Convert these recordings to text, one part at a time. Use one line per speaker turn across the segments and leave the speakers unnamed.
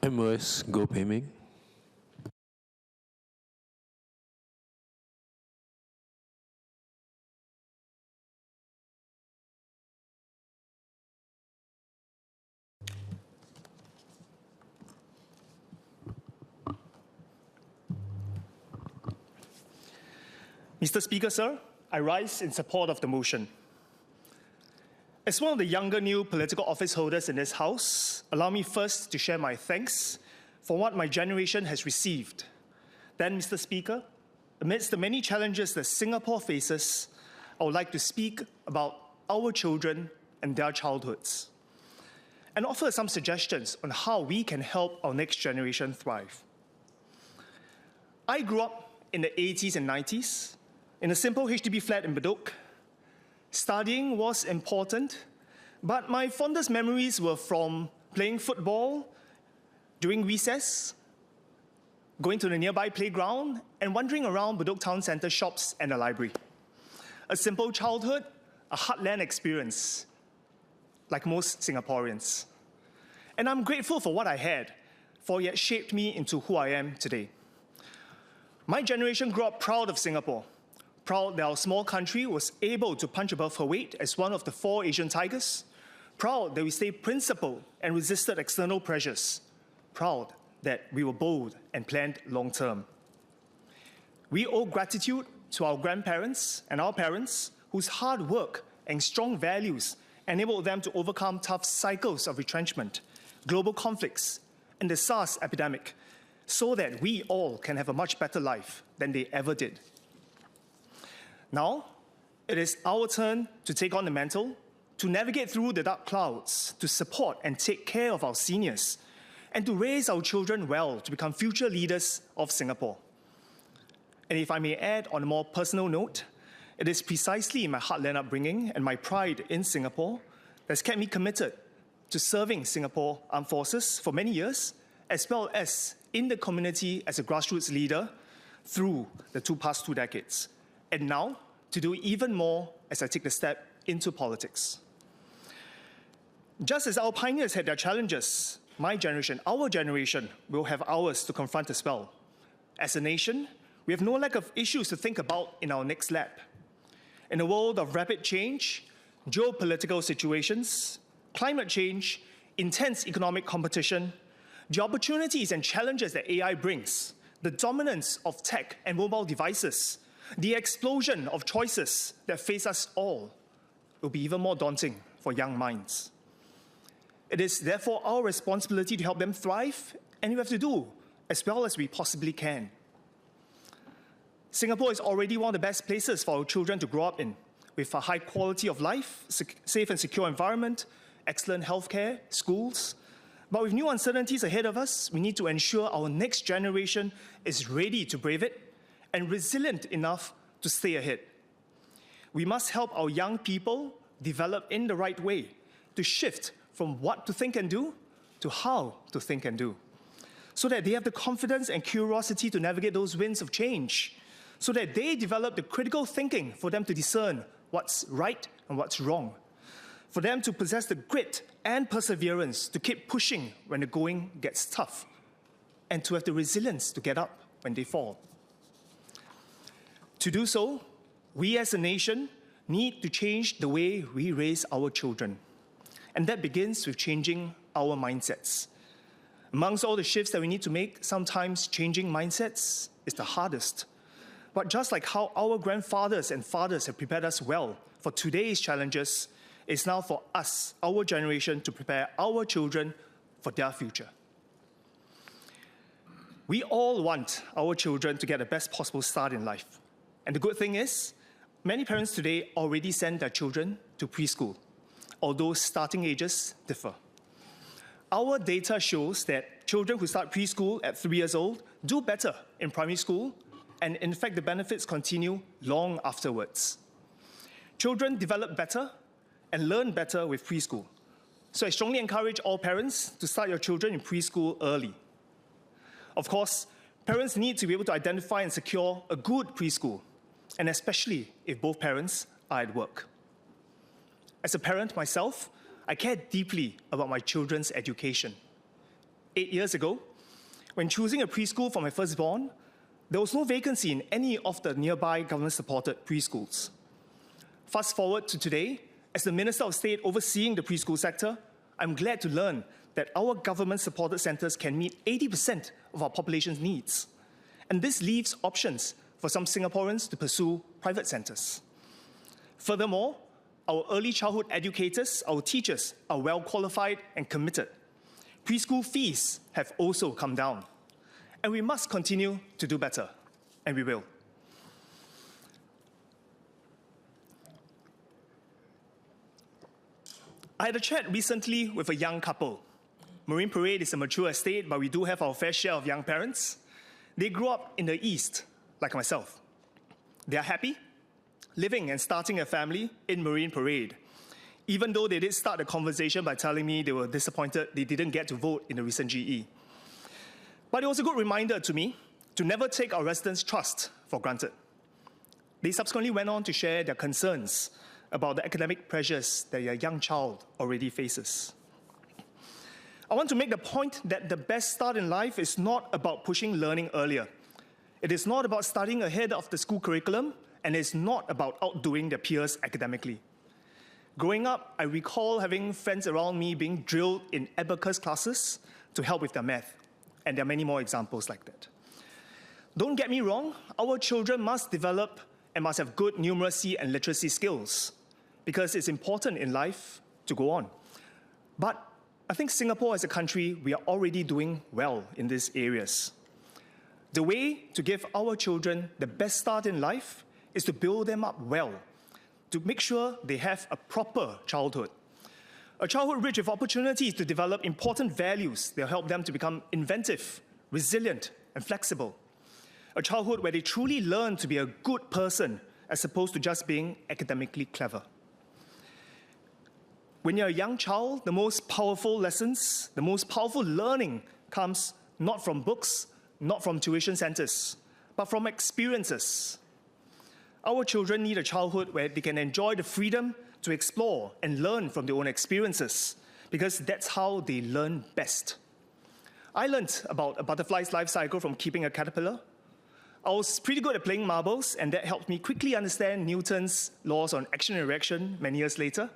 MOS Goh Pei Ming.
Mr. Speaker, sir, I rise in support of the motion. As one of the younger new political office holders in this House, allow me first to share my thanks for what my generation has received. Then, Mr. Speaker, amidst the many challenges that Singapore faces, I would like to speak about our children and their childhoods, and offer some suggestions on how we can help our next generation thrive. I grew up in the 80s and 90s in a simple HDB flat in Bedok. Studying was important, but my fondest memories were from playing football during recess, going to the nearby playground, and wandering around Bedok Town Centre shops and the library. A simple childhood, a heartland experience, like most Singaporeans. And I'm grateful for what I had, for it shaped me into who I am today. My generation grew up proud of Singapore, proud that our small country was able to punch above her weight as one of the 4 Asian tigers, proud that we stayed principled and resisted external pressures, proud that we were bold and planned long-term. We owe gratitude to our grandparents and our parents whose hard work and strong values enabled them to overcome tough cycles of retrenchment, global conflicts, and the SARS epidemic, so that we all can have a much better life than they ever did. Now, it is our turn to take on the mantle, to navigate through the dark clouds, to support and take care of our seniors, and to raise our children well to become future leaders of Singapore. And if I may add on a more personal note, it is precisely my heartland upbringing and my pride in Singapore that's kept me committed to serving Singapore Armed Forces for many years, as well as in the community as a grassroots leader through the past 2 decades. And now, to do even more as I take the step into politics. Just as our pioneers had their challenges, my generation, our generation, will have ours to confront as well. As a nation, we have no lack of issues to think about in our next lap. In a world of rapid change, geopolitical situations, climate change, intense economic competition, the opportunities and challenges that AI brings, the dominance of tech and mobile devices, the explosion of choices that face us all will be even more daunting for young minds. It is therefore our responsibility to help them thrive, and we have to do as well as we possibly can. Singapore is already one of the best places for our children to grow up in, with a high quality of life, safe and secure environment, excellent healthcare, schools. But with new uncertainties ahead of us, we need to ensure our next generation is ready to brave it and resilient enough to stay ahead. We must help our young people develop in the right way, to shift from what to think and do to how to think and do, so that they have the confidence and curiosity to navigate those winds of change, so that they develop the critical thinking for them to discern what's right and what's wrong, for them to possess the grit and perseverance to keep pushing when the going gets tough, and to have the resilience to get up when they fall. To do so, we as a nation need to change the way we raise our children. And that begins with changing our mindsets. Amongst all the shifts that we need to make, sometimes changing mindsets is the hardest. But just like how our grandfathers and fathers have prepared us well for today's challenges, it's now for us, our generation, to prepare our children for their future. We all want our children to get the best possible start in life. And the good thing is, many parents today already send their children to preschool, although starting ages differ. Our data shows that children who start preschool at 3 years old do better in primary school, and in fact, the benefits continue long afterwards. Children develop better and learn better with preschool. So I strongly encourage all parents to start your children in preschool early. Of course, parents need to be able to identify and secure a good preschool, and especially if both parents are at work. As a parent myself, I care deeply about my children's education. 8 years ago, when choosing a preschool for my firstborn, there was no vacancy in any of the nearby government-supported preschools. Fast forward to today, as the Minister of State overseeing the preschool sector, I'm glad to learn that our government-supported centres can meet 80% of our population's needs. And this leaves options for some Singaporeans to pursue private centres. Furthermore, our early childhood educators, our teachers, are well qualified and committed. Preschool fees have also come down. And we must continue to do better, and we will. I had a chat recently with a young couple. Marine Parade is a mature estate, but we do have our fair share of young parents. They grew up in the East, like myself. They are happy, living and starting a family in Marine Parade, even though they did start the conversation by telling me they were disappointed they didn't get to vote in the recent GE. But it was a good reminder to me to never take our residents' trust for granted. They subsequently went on to share their concerns about the academic pressures that your young child already faces. I want to make the point that the best start in life is not about pushing learning earlier. It is not about studying ahead of the school curriculum, and it's not about outdoing their peers academically. Growing up, I recall having friends around me being drilled in abacus classes to help with their math. And there are many more examples like that. Don't get me wrong, our children must develop and must have good numeracy and literacy skills because it's important in life to go on. But I think Singapore as a country, we are already doing well in these areas. The way to give our children the best start in life is to build them up well, to make sure they have a proper childhood. A childhood rich with opportunities to develop important values that will help them to become inventive, resilient, and flexible. A childhood where they truly learn to be a good person as opposed to just being academically clever. When you're a young child, the most powerful lessons, the most powerful learning comes not from books, not from tuition centers, but from experiences. Our children need a childhood where they can enjoy the freedom to explore and learn from their own experiences, because that's how they learn best. I learned about a butterfly's life cycle from keeping a caterpillar. I was pretty good at playing marbles, and that helped me quickly understand Newton's laws on action and reaction many years later.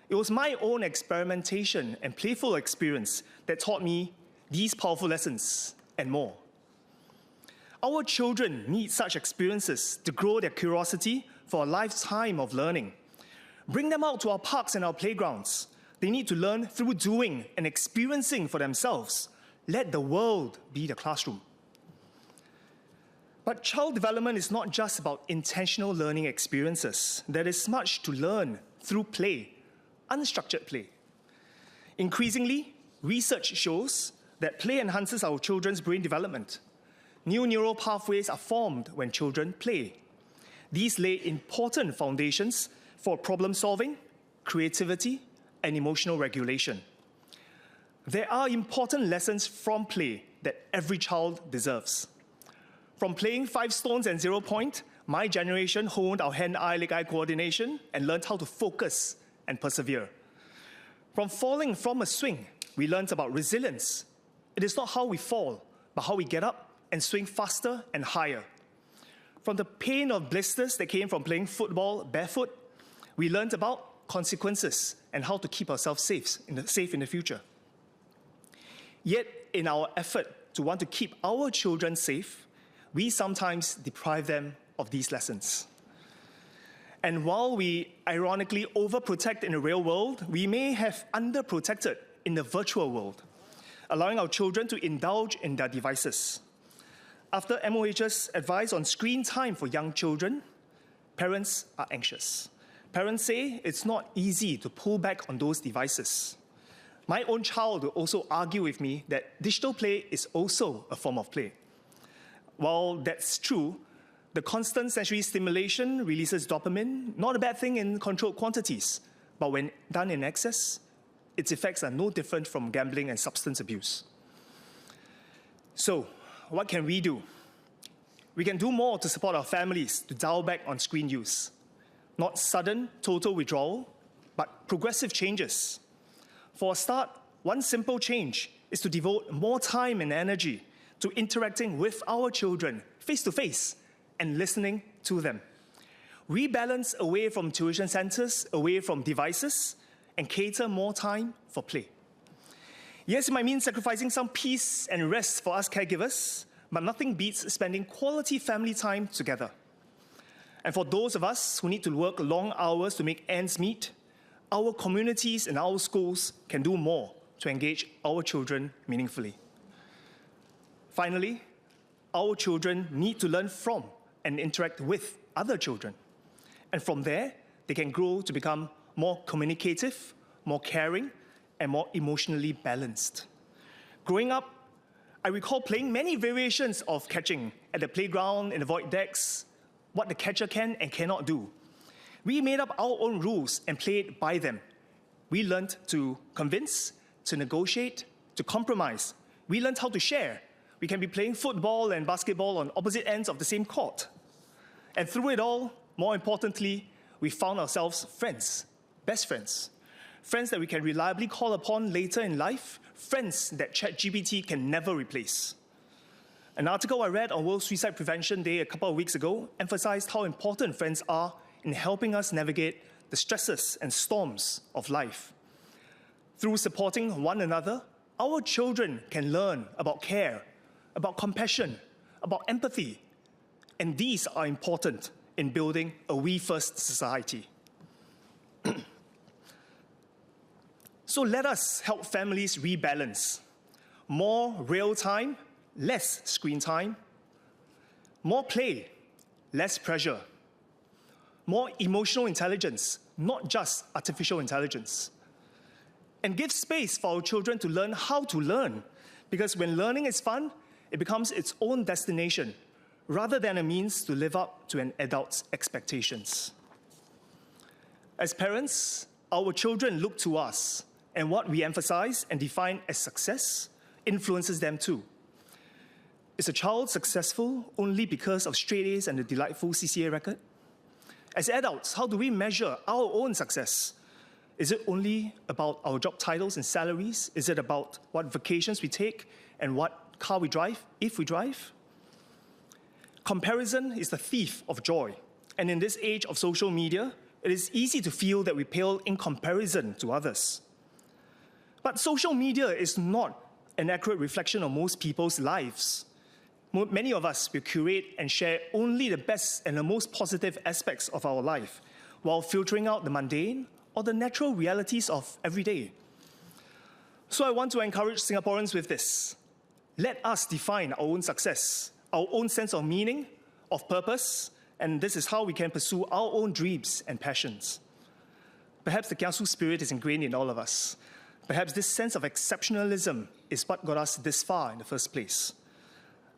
It was my own experimentation and playful experience that taught me these powerful lessons and more. Our children need such experiences to grow their curiosity for a lifetime of learning. Bring them out to our parks and our playgrounds. They need to learn through doing and experiencing for themselves. Let the world be the classroom. But child development is not just about intentional learning experiences. There is much to learn through play, unstructured play. Increasingly, research shows that play enhances our children's brain development. New neural pathways are formed when children play. These lay important foundations for problem solving, creativity, and emotional regulation. There are important lessons from play that every child deserves. From playing 5 stones and 0 point, my generation honed our hand-eye, leg-eye coordination and learned how to focus and persevere. From falling from a swing, we learned about resilience. It is not how we fall, but how we get up and swing faster and higher. From the pain of blisters that came from playing football barefoot, we learned about consequences and how to keep ourselves safe in the future. Yet, in our effort to want to keep our children safe, we sometimes deprive them of these lessons. And while we ironically overprotect in the real world, we may have underprotected in the virtual world, allowing our children to indulge in their devices. After MOH's advice on screen time for young children, parents are anxious. Parents say it's not easy to pull back on those devices. My own child will also argue with me that digital play is also a form of play. While that's true, the constant sensory stimulation releases dopamine, not a bad thing in controlled quantities, but when done in excess, its effects are no different from gambling and substance abuse. So, what can we do? We can do more to support our families to dial back on screen use. Not sudden, total withdrawal, but progressive changes. For a start, one simple change is to devote more time and energy to interacting with our children face to face and listening to them. Rebalance away from tuition centers, away from devices, and cater more time for play. Yes, it might mean sacrificing some peace and rest for us caregivers, but nothing beats spending quality family time together. And for those of us who need to work long hours to make ends meet, our communities and our schools can do more to engage our children meaningfully. Finally, our children need to learn from and interact with other children. And from there, they can grow to become more communicative, more caring, and more emotionally balanced. Growing up, I recall playing many variations of catching at the playground, in the void decks, what the catcher can and cannot do. We made up our own rules and played by them. We learned to convince, to negotiate, to compromise. We learned how to share. We can be playing football and basketball on opposite ends of the same court. And through it all, more importantly, we found ourselves friends, best friends. Friends that we can reliably call upon later in life, friends that ChatGPT can never replace. An article I read on World Suicide Prevention Day a couple of weeks ago emphasized how important friends are in helping us navigate the stresses and storms of life. Through supporting one another, our children can learn about care, about compassion, about empathy, and these are important in building a we-first society. So let us help families rebalance. More real time, less screen time. More play, less pressure. More emotional intelligence, not just artificial intelligence. And give space for our children to learn how to learn, because when learning is fun, it becomes its own destination, rather than a means to live up to an adult's expectations. As parents, our children look to us, and what we emphasize and define as success influences them too. Is a child successful only because of straight A's and a delightful CCA record? As adults, how do we measure our own success? Is it only about our job titles and salaries? Is it about what vacations we take and what car we drive, if we drive? Comparison is the thief of joy. And in this age of social media, it is easy to feel that we pale in comparison to others. But social media is not an accurate reflection of most people's lives. Many of us will curate and share only the best and the most positive aspects of our life, while filtering out the mundane or the natural realities of every day. So I want to encourage Singaporeans with this. Let us define our own success, our own sense of meaning, of purpose, and this is how we can pursue our own dreams and passions. Perhaps the Kiasu spirit is ingrained in all of us. Perhaps this sense of exceptionalism is what got us this far in the first place.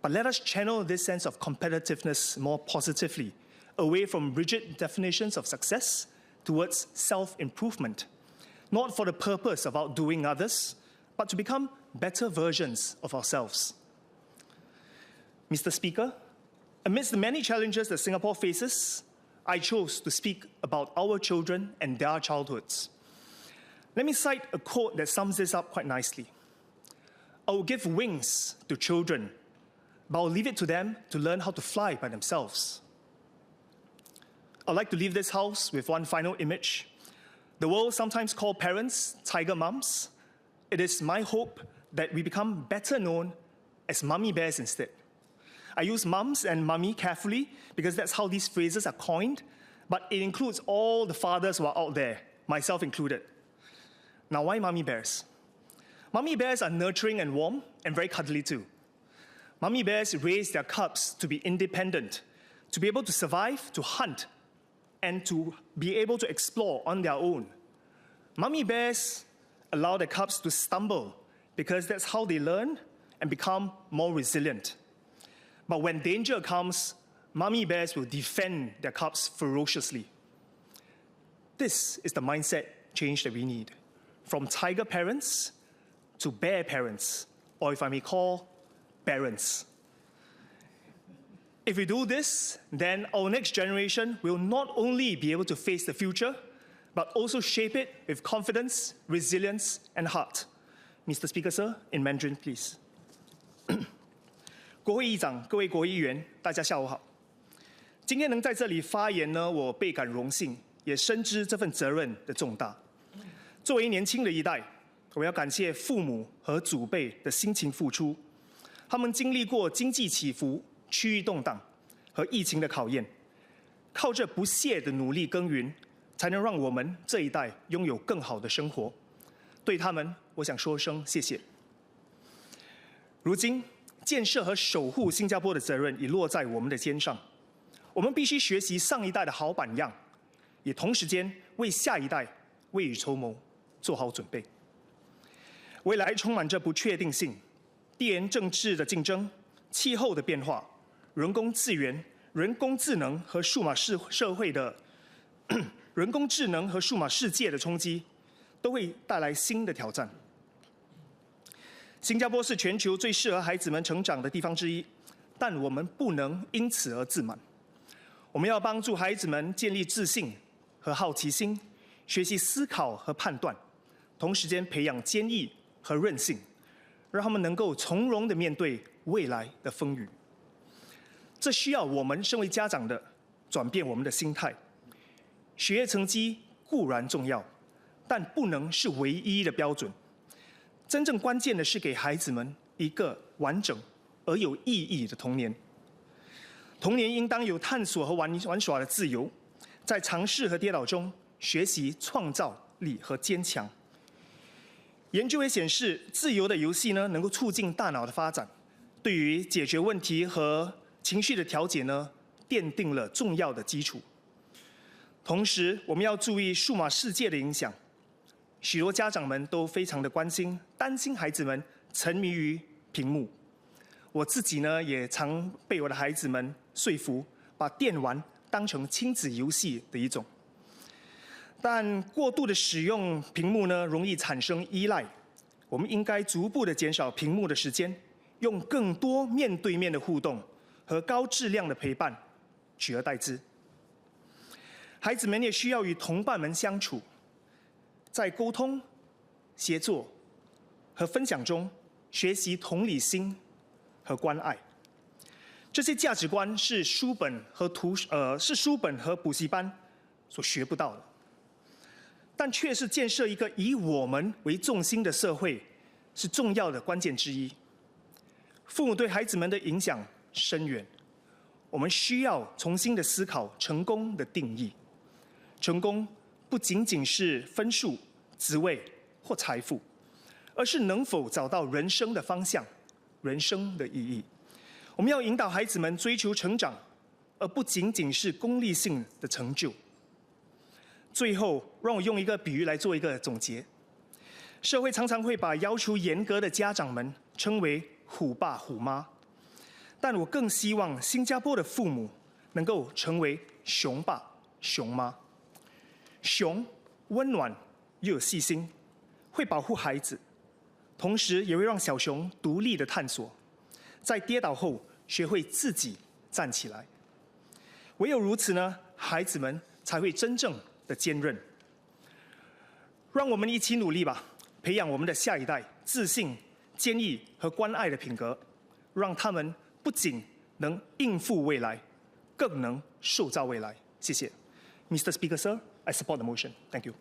But let us channel this sense of competitiveness more positively, away from rigid definitions of success towards self-improvement, not for the purpose of outdoing others, but to become better versions of ourselves. Mr. Speaker, amidst the many challenges that Singapore faces, I chose to speak about our children and their childhoods. Let me cite a quote that sums this up quite nicely. I will give wings to children, but I'll leave it to them to learn how to fly by themselves. I'd like to leave this house with one final image. The world sometimes calls parents tiger mums. It is my hope that we become better known as mummy bears instead. I use mums and mummy carefully because that's how these phrases are coined, but it includes all the fathers who are out there, myself included. Now, why mummy bears? Mummy bears are nurturing and warm and very cuddly too. Mummy bears raise their cubs to be independent, to be able to survive, to hunt, and to be able to explore on their own. Mummy bears allow their cubs to stumble because that's how they learn and become more resilient. But when danger comes, mummy bears will defend their cubs ferociously. This is the mindset change that we need. From tiger parents to bear parents, or if I may call, parents. If we do this, then our next generation will not only be able to face the future, but also shape it with confidence, resilience, and heart. Mr. Speaker, sir, in Mandarin, please. 国会议长、各位国会议员，大家下午好。今天能在这里发言呢，我倍感荣幸，也深知这份责任的重大。作为年轻的一代，我要感谢父母和祖辈的辛勤付出，他们经历过经济起伏、区域动荡和疫情的考验，靠着不懈的努力耕耘，才能让我们这一代拥有更好的生活。对他们，我想说声谢谢。如今，建设和守护新加坡的责任已落在我们的肩上，我们必须学习上一代的好榜样，也同时间为下一代未雨绸缪，做好准备。未来充满着不确定性，地缘政治的竞争、气候的变化、人工资源、人工智能和数码社会的人工智能和数码世界的冲击，都会带来新的挑战。新加坡是全球最适合孩子们成长的地方之一，但我们不能因此而自满。我们要帮助孩子们建立自信和好奇心，学习思考和判断，同时间培养坚毅和韧性，让他们能够从容地面对未来的风雨。这需要我们身为家长的转变我们的心态。学业成绩固然重要，但不能是唯一的标准。真正关键的是给孩子们一个完整而有意义的童年。童年应当有探索和玩耍的自由，在尝试和跌倒中学习创造力和坚强。研究也显示，自由的游戏呢，能够促进大脑的发展，对于解决问题和情绪的调节呢，奠定了重要的基础。同时，我们要注意数码世界的影响。许多家长们都非常的关心、担心孩子们沉迷于屏幕。我自己呢，也常被我的孩子们说服，把电玩当成亲子游戏的一种。但过度的使用屏幕呢，容易产生依赖。我们应该逐步的减少屏幕的时间，用更多面对面的互动和高质量的陪伴取而代之。孩子们也需要与同伴们相处，在沟通、协作和分享中学习同理心和关爱。这些价值观是书本和补习班所学不到的，但却是建设一个以我们为重心的社会是重要的关键之一。父母对孩子们的影响深远，我们需要重新的思考成功的定义。成功不仅仅是分数、职位或财富，而是能否找到人生的方向、人生的意义。我们要引导孩子们追求成长，而不仅仅是功利性的成就。最后，让我用一个比喻来做一个总结。社会常常会把要求严格的家长们称为虎爸虎妈，但我更希望新加坡的父母能够成为熊爸熊妈。熊温暖又有细心，会保护孩子，同时也会让小熊独立的探索，在跌倒后学会自己站起来。唯有如此呢，孩子们才会真正的坚韧。让我们一起努力吧，培养我们的下一代自信、坚毅和关爱的品格，让他们不仅能应付未来，更能塑造未来。谢谢。Mr. Speaker, sir, I support the motion. Thank you.